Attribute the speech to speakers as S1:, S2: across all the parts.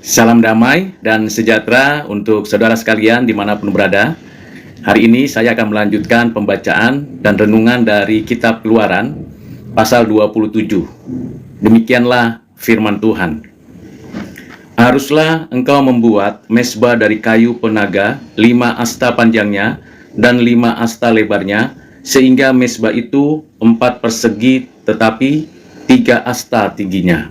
S1: Salam damai dan sejahtera untuk saudara sekalian dimanapun berada. Hari ini saya akan melanjutkan pembacaan dan renungan dari Kitab Keluaran, pasal 27. Demikianlah firman Tuhan. Haruslah engkau membuat mezbah dari kayu penaga, 5 asta panjangnya dan 5 asta lebarnya, sehingga mezbah itu 4 persegi tetapi 3 asta tingginya.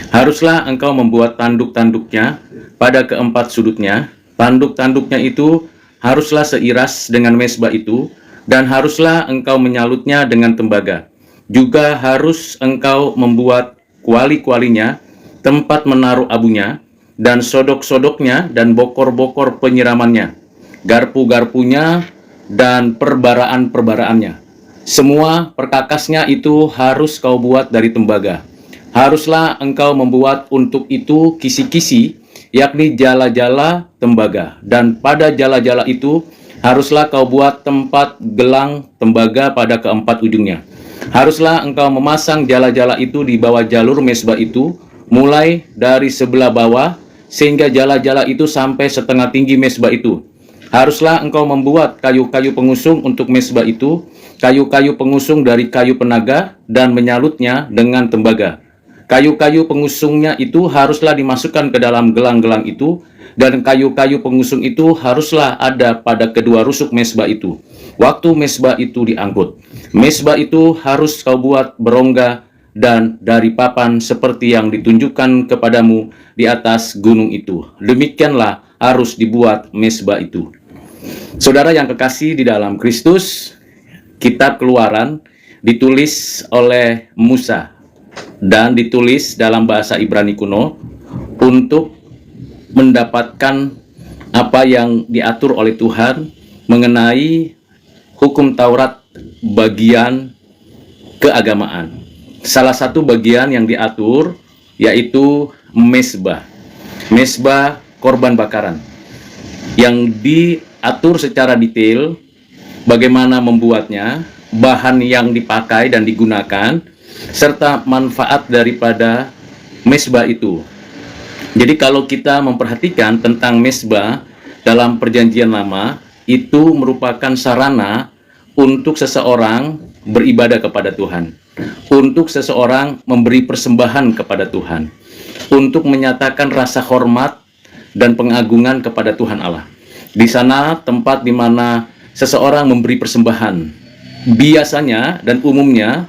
S1: Haruslah engkau membuat tanduk-tanduknya pada keempat sudutnya. Tanduk-tanduknya itu haruslah seiras dengan mezbah itu, dan haruslah engkau menyalutnya dengan tembaga. Juga harus engkau membuat kuali-kualinya, tempat menaruh abunya, dan sodok-sodoknya, dan bokor-bokor penyiramannya, garpu-garpunya, dan perbaraan-perbaraannya. Semua perkakasnya itu harus kau buat dari tembaga. Haruslah engkau membuat untuk itu kisi-kisi, yakni jala-jala tembaga. Dan pada jala-jala itu haruslah kau buat tempat gelang tembaga pada keempat ujungnya. Haruslah engkau memasang jala-jala itu di bawah jalur mezbah itu, mulai dari sebelah bawah, sehingga jala-jala itu sampai setengah tinggi mezbah itu. Haruslah engkau membuat kayu-kayu pengusung untuk mezbah itu, kayu-kayu pengusung dari kayu penaga, dan menyalutnya dengan tembaga. Kayu-kayu pengusungnya itu haruslah dimasukkan ke dalam gelang-gelang itu, dan kayu-kayu pengusung itu haruslah ada pada kedua rusuk mezbah itu, waktu mezbah itu diangkut. Mezbah itu harus kau buat berongga dan dari papan seperti yang ditunjukkan kepadamu di atas gunung itu. Demikianlah harus dibuat mezbah itu. Saudara yang kekasih di dalam Kristus, Kitab Keluaran ditulis oleh Musa dan ditulis dalam bahasa Ibrani kuno untuk mendapatkan apa yang diatur oleh Tuhan mengenai hukum Taurat bagian keagamaan. Salah satu bagian yang diatur yaitu mezbah. Mezbah korban bakaran yang diatur secara detail bagaimana membuatnya, bahan yang dipakai dan digunakan, serta manfaat daripada mezbah itu. Jadi kalau kita memperhatikan tentang mezbah dalam Perjanjian Lama, itu merupakan sarana untuk seseorang beribadah kepada Tuhan, untuk seseorang memberi persembahan kepada Tuhan, untuk menyatakan rasa hormat dan pengagungan kepada Tuhan Allah. Di sana tempat di mana seseorang memberi persembahan. Biasanya dan umumnya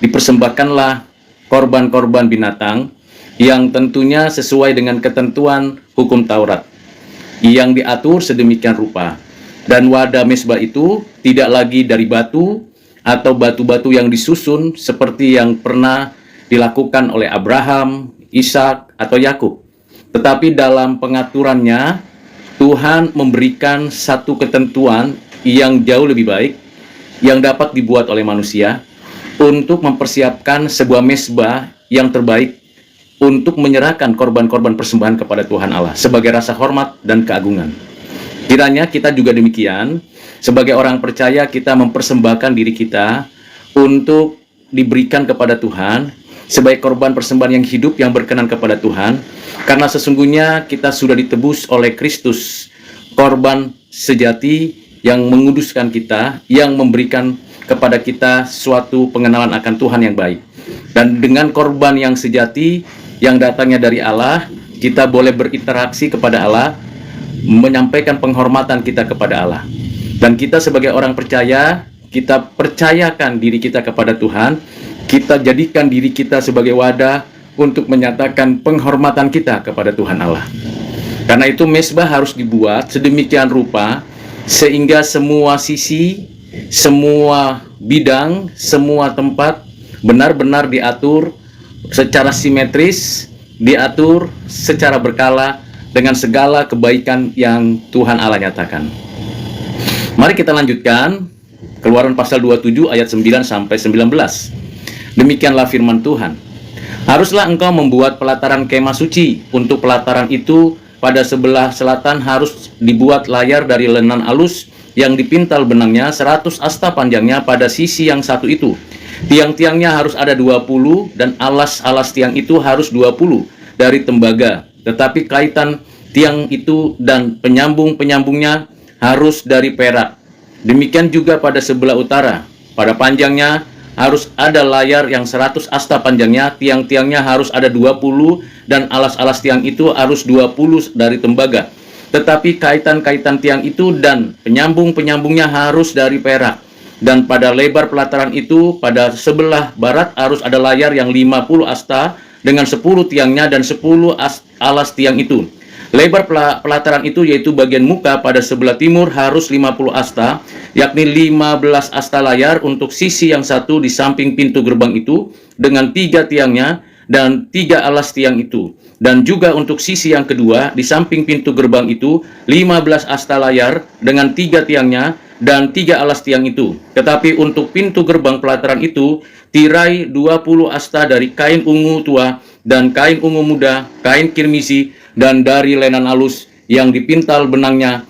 S1: dipersembahkanlah korban-korban binatang yang tentunya sesuai dengan ketentuan hukum Taurat yang diatur sedemikian rupa. Dan wadah mezbah itu tidak lagi dari batu atau batu-batu yang disusun seperti yang pernah dilakukan oleh Abraham, Ishak, atau Yakub. Tetapi dalam pengaturannya, Tuhan memberikan satu ketentuan yang jauh lebih baik yang dapat dibuat oleh manusia untuk mempersiapkan sebuah mezbah yang terbaik untuk menyerahkan korban-korban persembahan kepada Tuhan Allah sebagai rasa hormat dan keagungan. Kiranya kita juga demikian, sebagai orang percaya kita mempersembahkan diri kita untuk diberikan kepada Tuhan sebagai korban persembahan yang hidup yang berkenan kepada Tuhan, karena sesungguhnya kita sudah ditebus oleh Kristus, korban sejati yang menguduskan kita, yang memberikan kepada kita suatu pengenalan akan Tuhan yang baik. Dan dengan korban yang sejati yang datangnya dari Allah, kita boleh berinteraksi kepada Allah, menyampaikan penghormatan kita kepada Allah. Dan kita sebagai orang percaya, kita percayakan diri kita kepada Tuhan, kita jadikan diri kita sebagai wadah untuk menyatakan penghormatan kita kepada Tuhan Allah. Karena itu mezbah harus dibuat sedemikian rupa sehingga semua sisi, semua bidang, semua tempat benar-benar diatur secara simetris, diatur secara berkala dengan segala kebaikan yang Tuhan Allah nyatakan. Mari kita lanjutkan Keluaran pasal 27 ayat 9 sampai 19. Demikianlah firman Tuhan. Haruslah engkau membuat pelataran kemah suci. Untuk pelataran itu pada sebelah selatan harus dibuat layar dari lenan alus yang dipintal benangnya 100 asta panjangnya pada sisi yang satu itu. Tiang-tiangnya harus ada 20 dan alas-alas tiang itu harus 20 dari tembaga. tetapi kaitan tiang itu dan penyambung-penyambungnya harus dari perak. Demikian juga pada sebelah utara. Pada panjangnya harus ada layar yang 100 asta panjangnya, tiang-tiangnya harus ada 20, dan alas-alas tiang itu harus 20 dari tembaga. Tetapi kaitan-kaitan tiang itu dan penyambung-penyambungnya harus dari perak. Dan pada lebar pelataran itu, pada sebelah barat harus ada layar yang 50 asta dengan 10 tiangnya dan 10 alas tiang itu. Lebar pelataran itu yaitu bagian muka pada sebelah timur harus 50 asta, yakni 15 asta layar untuk sisi yang satu di samping pintu gerbang itu dengan 3 tiangnya dan 3 alas tiang itu. Dan juga untuk sisi yang kedua di samping pintu gerbang itu 15 asta layar dengan 3 tiangnya dan 3 alas tiang itu. Tetapi untuk pintu gerbang pelataran itu tirai 20 asta dari kain ungu tua dan kain ungu muda, kain kirmisi, dan dari lenan halus yang dipintal benangnya,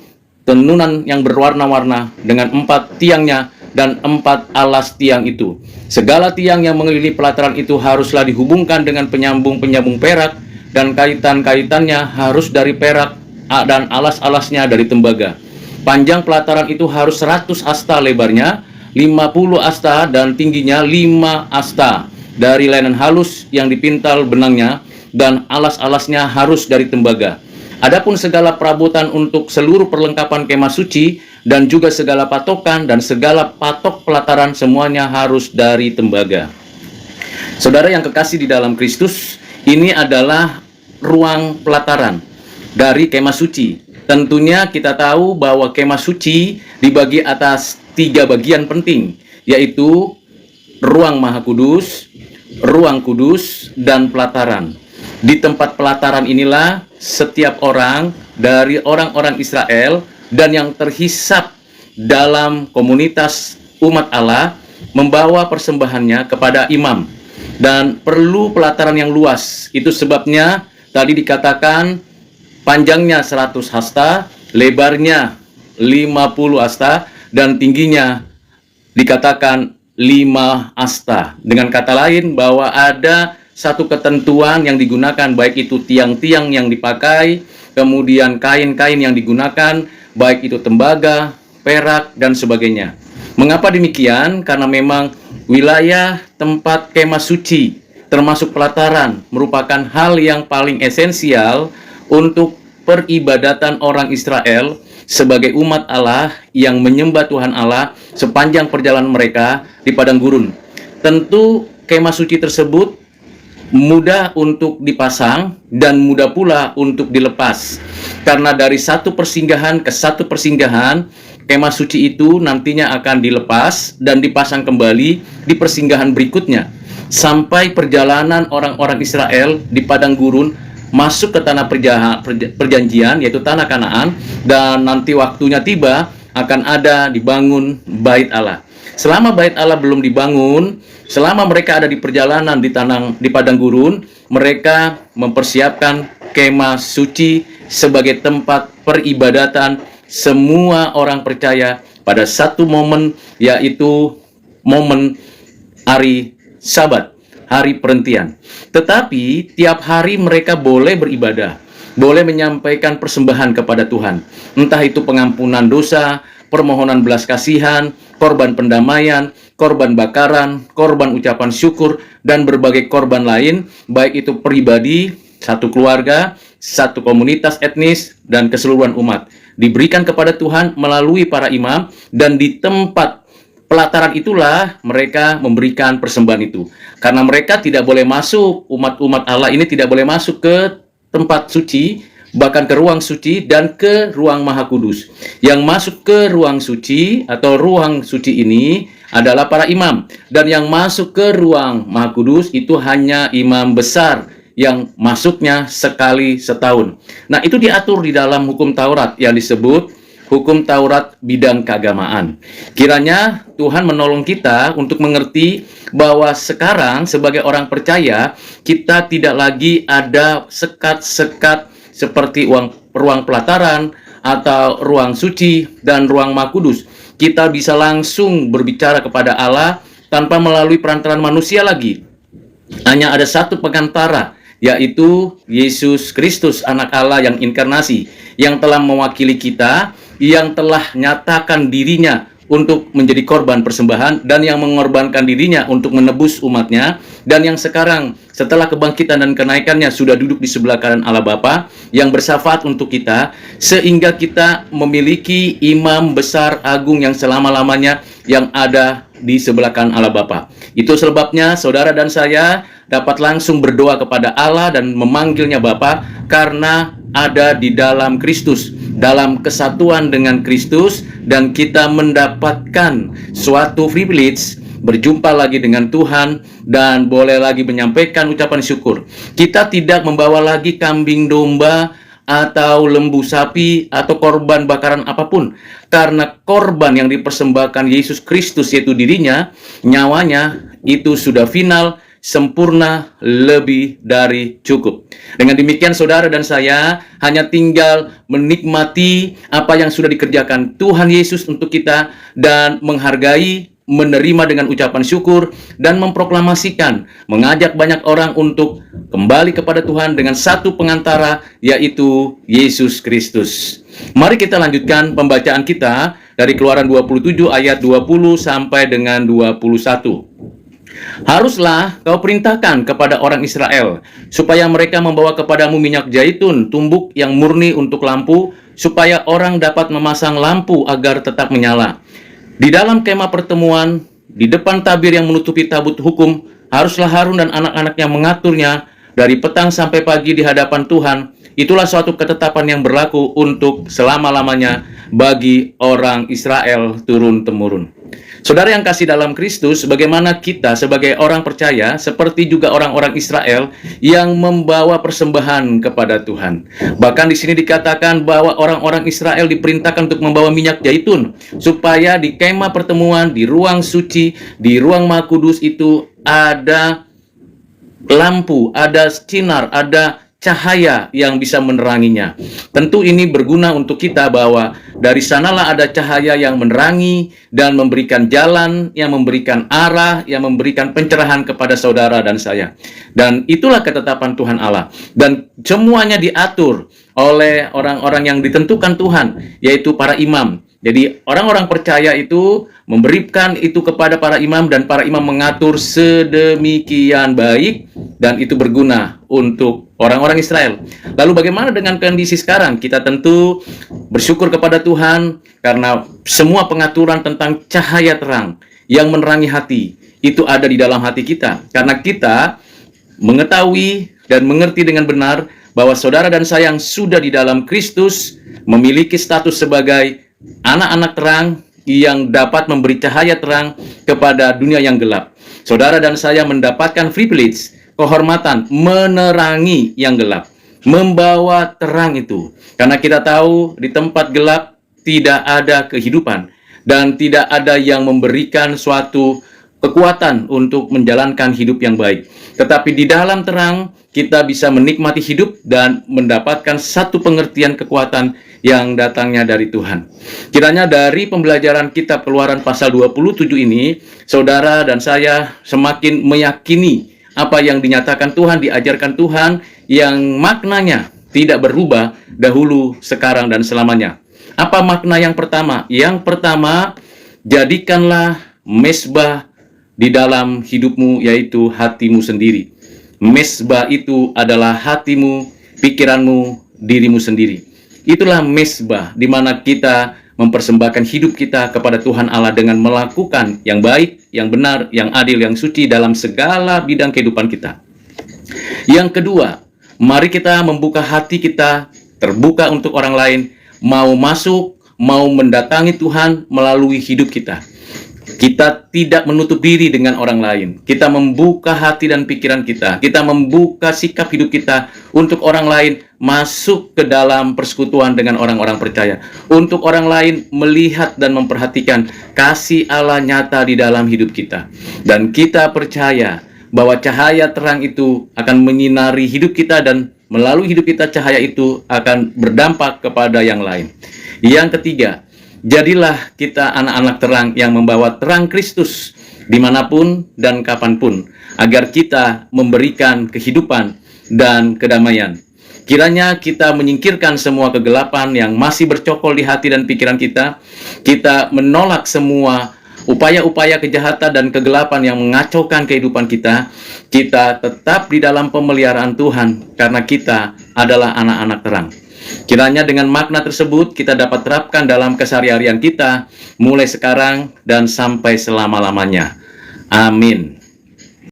S1: tenunan yang berwarna-warna dengan 4 tiangnya dan 4 alas tiang itu. Segala tiang yang mengelilingi pelataran itu haruslah dihubungkan dengan penyambung-penyambung perak, dan kaitan-kaitannya harus dari perak dan alas-alasnya dari tembaga. Panjang pelataran itu harus 100 asta lebarnya, 50 asta dan tingginya 5 asta dari lenan halus yang dipintal benangnya, dan alas-alasnya harus dari tembaga. Adapun segala perabotan untuk seluruh perlengkapan kemah suci dan juga segala patokan dan segala patok pelataran semuanya harus dari tembaga. Saudara yang kekasih di dalam Kristus, ini adalah ruang pelataran dari kemah suci. Tentunya kita tahu bahwa kemah suci dibagi atas 3 bagian penting, yaitu ruang maha kudus, ruang kudus, dan pelataran. Di tempat pelataran inilah setiap orang dari orang-orang Israel dan yang terhisap dalam komunitas umat Allah membawa persembahannya kepada imam. Dan perlu pelataran yang luas. Itu sebabnya tadi dikatakan panjangnya 100 hasta, lebarnya 50 hasta, dan tingginya dikatakan 5 asta. Dengan kata lain bahwa ada satu ketentuan yang digunakan, baik itu tiang-tiang yang dipakai, kemudian kain-kain yang digunakan, baik itu tembaga, perak, dan sebagainya. Mengapa demikian? Karena memang wilayah tempat kemah suci, termasuk pelataran, merupakan hal yang paling esensial untuk peribadatan orang Israel sebagai umat Allah yang menyembah Tuhan Allah sepanjang perjalanan mereka di padang gurun. Tentu kemah suci tersebut mudah untuk dipasang dan mudah pula untuk dilepas. Karena dari satu persinggahan ke satu persinggahan, kemah suci itu nantinya akan dilepas dan dipasang kembali di persinggahan berikutnya. Sampai perjalanan orang-orang Israel di padang gurun masuk ke tanah perjanjian, yaitu tanah Kanaan, dan nanti waktunya tiba akan ada dibangun bait Allah. Selama bait Allah belum dibangun, selama mereka ada di perjalanan di padang gurun, mereka mempersiapkan kemah suci sebagai tempat peribadatan semua orang percaya pada satu momen, yaitu momen hari Sabat, hari perhentian. Tetapi tiap hari mereka boleh beribadah, boleh menyampaikan persembahan kepada Tuhan, entah itu pengampunan dosa, permohonan belas kasihan, korban pendamaian, korban bakaran, korban ucapan syukur, dan berbagai korban lain, baik itu pribadi, satu keluarga, satu komunitas etnis, dan keseluruhan umat, diberikan kepada Tuhan melalui para imam, dan di tempat pelataran itulah mereka memberikan persembahan itu. Karena mereka tidak boleh masuk, umat-umat Allah ini tidak boleh masuk ke tempat suci, bahkan ke ruang suci dan ke ruang maha kudus. Yang masuk ke ruang suci atau ruang suci ini adalah para imam, dan yang masuk ke ruang maha kudus itu hanya imam besar yang masuknya sekali setahun. Nah, itu diatur di dalam hukum Taurat yang disebut hukum Taurat bidang keagamaan. Kiranya Tuhan menolong kita untuk mengerti bahwa sekarang sebagai orang percaya kita tidak lagi ada sekat-sekat seperti ruang pelataran atau ruang suci dan ruang maha kudus. Kita bisa langsung berbicara kepada Allah tanpa melalui perantaraan manusia lagi. Hanya ada satu pengantara, yaitu Yesus Kristus, anak Allah yang inkarnasi, yang telah mewakili kita, yang telah nyatakan dirinya untuk menjadi korban persembahan, dan yang mengorbankan dirinya untuk menebus umatnya, dan yang sekarang setelah kebangkitan dan kenaikannya sudah duduk di sebelah kanan Allah Bapa yang bersyafaat untuk kita, sehingga kita memiliki imam besar agung yang selama-lamanya yang ada di sebelah kanan Allah Bapa. Itu sebabnya saudara dan saya dapat langsung berdoa kepada Allah dan memanggilnya Bapa, karena ada di dalam Kristus, dalam kesatuan dengan Kristus, dan kita mendapatkan suatu privilege berjumpa lagi dengan Tuhan dan boleh lagi menyampaikan ucapan syukur. Kita tidak membawa lagi kambing domba atau lembu sapi atau korban bakaran apapun, karena korban yang dipersembahkan Yesus Kristus, yaitu dirinya, nyawanya, itu sudah final, sempurna, lebih dari cukup. Dengan demikian saudara dan saya hanya tinggal menikmati apa yang sudah dikerjakan Tuhan Yesus untuk kita, dan menghargai, menerima dengan ucapan syukur, dan memproklamasikan, mengajak banyak orang untuk kembali kepada Tuhan dengan satu pengantara, yaitu Yesus Kristus. Mari kita lanjutkan pembacaan kita dari Keluaran 27 ayat 20 sampai dengan 21. Haruslah kau perintahkan kepada orang Israel, supaya mereka membawa kepadamu minyak zaitun tumbuk yang murni untuk lampu, supaya orang dapat memasang lampu agar tetap menyala. Di dalam kemah pertemuan, di depan tabir yang menutupi tabut hukum, haruslah Harun dan anak-anaknya mengaturnya dari petang sampai pagi di hadapan Tuhan. Itulah suatu ketetapan yang berlaku untuk selama-lamanya bagi orang Israel turun-temurun. Saudara yang kasih dalam Kristus, bagaimana kita sebagai orang percaya, seperti juga orang-orang Israel yang membawa persembahan kepada Tuhan. Bahkan di sini dikatakan bahwa orang-orang Israel diperintahkan untuk membawa minyak zaitun, supaya di kemah pertemuan, di ruang suci, di ruang Maha Kudus itu ada lampu, ada sinar, ada cahaya yang bisa meneranginya. Tentu ini berguna untuk kita, bahwa dari sanalah ada cahaya yang menerangi dan memberikan jalan, yang memberikan arah, yang memberikan pencerahan kepada saudara dan saya. Dan itulah ketetapan Tuhan Allah. Dan semuanya diatur oleh orang-orang yang ditentukan Tuhan, yaitu para imam. Jadi orang-orang percaya itu memberikan itu kepada para imam, dan para imam mengatur sedemikian baik, dan itu berguna untuk orang-orang Israel. Lalu bagaimana dengan kondisi sekarang? Kita tentu bersyukur kepada Tuhan karena semua pengaturan tentang cahaya terang yang menerangi hati itu ada di dalam hati kita, karena kita mengetahui dan mengerti dengan benar bahwa saudara dan saya yang sudah di dalam Kristus memiliki status sebagai anak-anak terang yang dapat memberi cahaya terang kepada dunia yang gelap. Saudara dan saya mendapatkan privilege, kehormatan menerangi yang gelap, membawa terang itu. Karena kita tahu di tempat gelap tidak ada kehidupan, dan tidak ada yang memberikan suatu kekuatan untuk menjalankan hidup yang baik. Tetapi di dalam terang kita bisa menikmati hidup dan mendapatkan satu pengertian kekuatan yang datangnya dari Tuhan. Kiranya dari pembelajaran kitab Keluaran pasal 27 ini, saudara dan saya semakin meyakini apa yang dinyatakan Tuhan, diajarkan Tuhan, yang maknanya tidak berubah dahulu, sekarang, dan selamanya. Apa makna yang pertama? Yang pertama, jadikanlah mezbah di dalam hidupmu, yaitu hatimu sendiri. Mezbah itu adalah hatimu, pikiranmu, dirimu sendiri. Itulah mezbah di mana kita mempersembahkan hidup kita kepada Tuhan Allah dengan melakukan yang baik, yang benar, yang adil, yang suci dalam segala bidang kehidupan kita. Yang kedua, mari kita membuka hati kita, terbuka untuk orang lain, mau masuk, mau mendatangi Tuhan melalui hidup kita. Kita tidak menutup diri dengan orang lain. Kita membuka hati dan pikiran kita. Kita membuka sikap hidup kita untuk orang lain masuk ke dalam persekutuan dengan orang-orang percaya. Untuk orang lain melihat dan memperhatikan kasih Allah nyata di dalam hidup kita. Dan kita percaya bahwa cahaya terang itu akan menyinari hidup kita, dan melalui hidup kita cahaya itu akan berdampak kepada yang lain. Yang ketiga, jadilah kita anak-anak terang yang membawa terang Kristus dimanapun dan kapanpun, agar kita memberikan kehidupan dan kedamaian. Kiranya kita menyingkirkan semua kegelapan yang masih bercokol di hati dan pikiran kita. Kita menolak semua upaya-upaya kejahatan dan kegelapan yang mengacaukan kehidupan kita. Kita tetap di dalam pemeliharaan Tuhan karena kita adalah anak-anak terang. Kiranya dengan makna tersebut kita dapat terapkan dalam keseharian kita mulai sekarang dan sampai selama-lamanya. Amin.